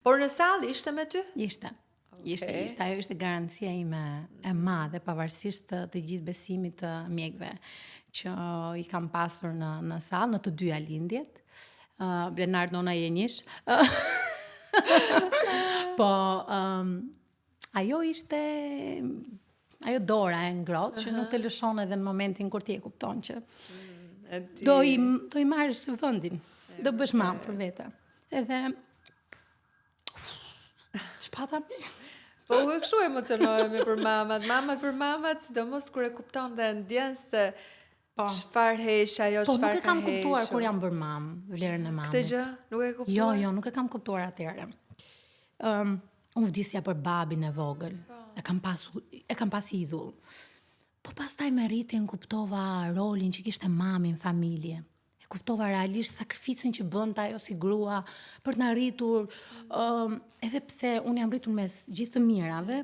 Por në sallë ishte me ty? Ishte. Ajo ishte garancia ime e madhe, pavarësisht të gjithë besimit të mjekëve që i kam pasur në sallë, në të dyja lindjet. Bernardona je njësh. Po, ajo ishte ajo dora e ngrohtë që nuk të lëshon edhe në momentin kur ti e kupton që do i marrësh vendin, do bësh mamë për vete. Edhe ç'pata mi. Po u kështu emocionohemi për mamat, sidomos kur e kupton dhe ndjen se çfarë hesh ajo, Po çfarë nuk e kam kuptuar kur jam bërë mamë, vlerën e mamit. Këtë gjë nuk e kuptuar? Jo, nuk e kam kuptuar atëherë. Unë vdisja për babin e vogël. E kam pas idhull. Po pastaj me rritjen kuptova rolin që kishte mami në familje. Kuptova realisht sakrificën që bënte ajo si grua për të na rritur, edhe pse unë jam rritur mes gjithë të mirave,